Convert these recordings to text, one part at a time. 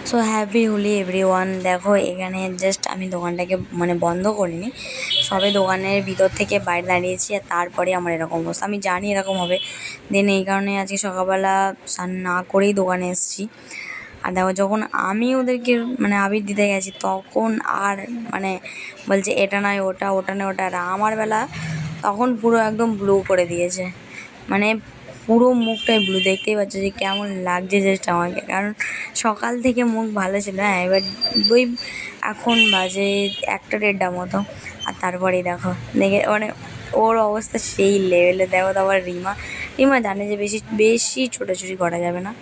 So happy Holi everyone. দেখো এখানে just আমি দোকানটাকে বন্ধ করিনি, সবে দোকানের ভিতর থেকে বাইরে দাঁড়িয়েছি আর তারপরে আমার এরকম অবস্থা। আমি জানি এরকম হবে, দেন এই কারণে আজকে সকালবেলা স্নান না করেই দোকানে এসেছি। আর দেখো যখন আমি ওদেরকে আবির দিতে গেছি তখন আর বলছে এটা নয় ওটা, ওটা নয় ওটা, আর আমার বেলা তখন পুরো একদম ব্লু করে দিয়েছে, মানে পুরো মুখটাই ব্লু। দেখতেই পাচ্ছ যে কেমন লাগছে জাস্ট আমাকে, কারণ সকাল থেকে মুখ ভালো ছিল। হ্যাঁ, এবার ওই এখন বাজে 1টা 1:30 মতো, আর তারপরেই দেখো দেখে ওর অবস্থা সেই লেভেলে। দেখো তো আবার রিমা রিমা জানে যে বেশি বেশি ছোটাছুটি করা যাবে না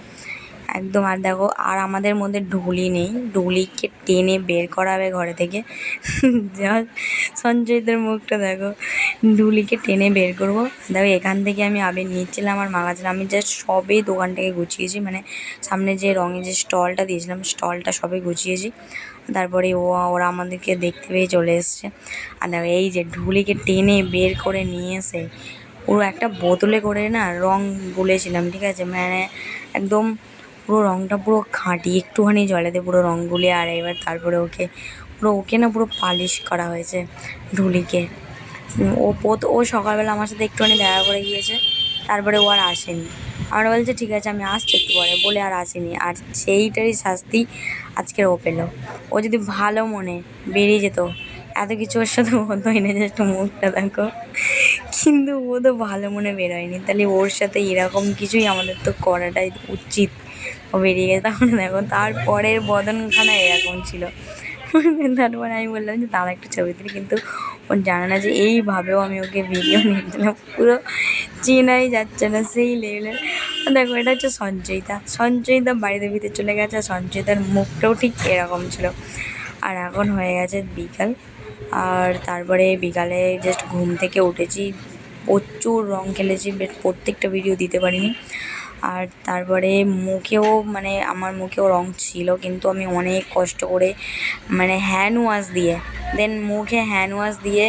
একদম। আর দেখো আর আমাদের মধ্যে ঢুলি নেই, ঢুলিকে টেনে বের করা হবে ঘরে থেকে। যা সঞ্জয়দের মুখটা দেখো, ঢুলিকে টেনে বের করবো। দেখো এখান থেকে আমি আবির নিচ্ছিলাম আর মাগাছিলাম। আমি জাস্ট সবেই দোকানটাকে গুছিয়েছি, সামনে যে রঙের যে স্টলটা দিয়েছিলাম স্টলটা সবে গুছিয়েছি। তারপরে ওরা আমাদেরকে দেখতে পেয়ে চলে এসছে। আর দেখো এই যে ঢুলিকে টেনে বের করে নিয়ে এসে পুরো একটা বোতলে করে না রঙ গুলেছিলাম, ঠিক আছে, একদম পুরো রঙটা পুরো খাঁটি, একটুখানি জলেতে পুরো রঙ গুলে। আর এবার তারপরে ওকে না পুরো পালিশ করা হয়েছে ঢুলিকে। ও সকালবেলা আমার সাথে একটুখানি দেখা করে গিয়েছে, তারপরে ও আর আসেনি। আমরা বলছে ঠিক আছে আমি আসছি একটু পরে বলে আর আসেনি। আর সেইটারই শাস্তি আজকের ও পেলো। ও যদি ভালো মনে বেরিয়ে যেত এত কিছু ওর সাথে হতোই না, জাস্ট মুখটা দেখো। কিন্তু ও তো ভালো মনে বেরোয়নি, তাহলে ওর সাথে এরকম কিছুই আমাদের তো করাটাই উচিত। ও বেরিয়ে গেছে তখন দেখো তারপরের বদনখানা এরকম ছিল। তারপরে আমি বললাম যে তারা একটা ছবি তুলি, কিন্তু ও জানে না যে এইভাবেও আমি ওকে ভিডিও নিয়েছিলাম, পুরো চেনাই যাচ্ছে না সেই লেভেলের। দেখো এটা হচ্ছে সঞ্চয়িতা বাড়িতে ভিতরে চলে গেছে, আর সঞ্চয়িতার মুখটাও ঠিক এরকম ছিল। আর এখন হয়ে গেছে বিকাল, আর তারপরে বিকালে জাস্ট ঘুম থেকে উঠেছি, প্রচুর রং খেলেছি, বাট প্রত্যেকটা ভিডিও দিতে পারিনি। আর তারপরে মুখেও আমার মুখেও রং ছিল, কিন্তু আমি অনেক কষ্ট করে হ্যান্ড ওয়াশ দিয়ে দেন মুখে হ্যান্ড ওয়াশ দিয়ে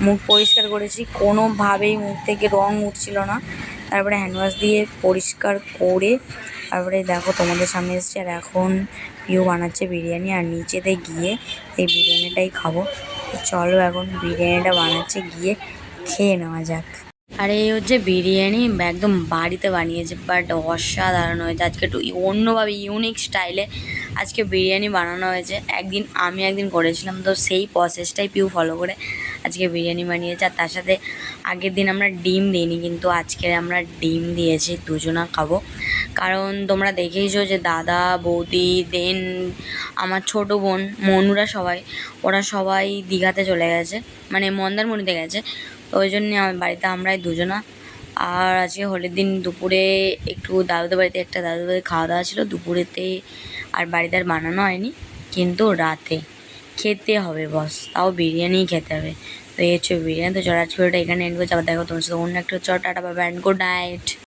মুখ পরিষ্কার করেছি। কোনোভাবেই মুখ থেকে রং উঠছিল না। তারপরে হ্যান্ড ওয়াশ দিয়ে পরিষ্কার করে তারপরে দেখো তোমাদের সামনে এসেছি। আর এখন পিউ বানাচ্ছে বিরিয়ানি, আর নিচেতে গিয়ে এই বিরিয়ানিটাই খাবো। চলো এখন বিরিয়ানিটা বানাচ্ছে, গিয়ে খেয়ে নেওয়া যাক। আর এই হচ্ছে বিরিয়ানি, একদম বাড়িতে বানিয়েছে, বাট অসাধারণ হয়েছে। আজকে একটু অন্যভাবে ইউনিক স্টাইলে আজকে বিরিয়ানি বানানো হয়েছে। আমি একদিন করেছিলাম, তো সেই প্রসেসটাই পিউ ফলো করে আজকে বিরিয়ানি বানিয়েছে। আর তার সাথে আগের দিন আমরা ডিম দিইনি, কিন্তু আজকে আমরা ডিম দিয়েছি, দুজনা খাবো। কারণ তোমরা দেখেইছো যে দাদা বৌদি দেন আমার ছোটো বোন মনুরা ওরা সবাই দীঘাতে চলে গেছে, মন্দারমণিতে গেছে। তো ওই জন্যে আমার বাড়িতে আমরাই দুজনা। আর আজকে হোলির দিন দুপুরে একটু দাদুদের বাড়িতে খাওয়া দাওয়া ছিল দুপুরেতে, আর বাড়িতে আর বানানো হয়নি, কিন্তু রাতে খেতে হবে বস, তাও বিরিয়ানিই খেতে হবে। তো এই হচ্ছে বিরিয়ানি। তো চলো আজকে ওটা এখানে এন্ড করছি, আবার দেখো তোমার সাথে অন্য একটা tata bye and good night.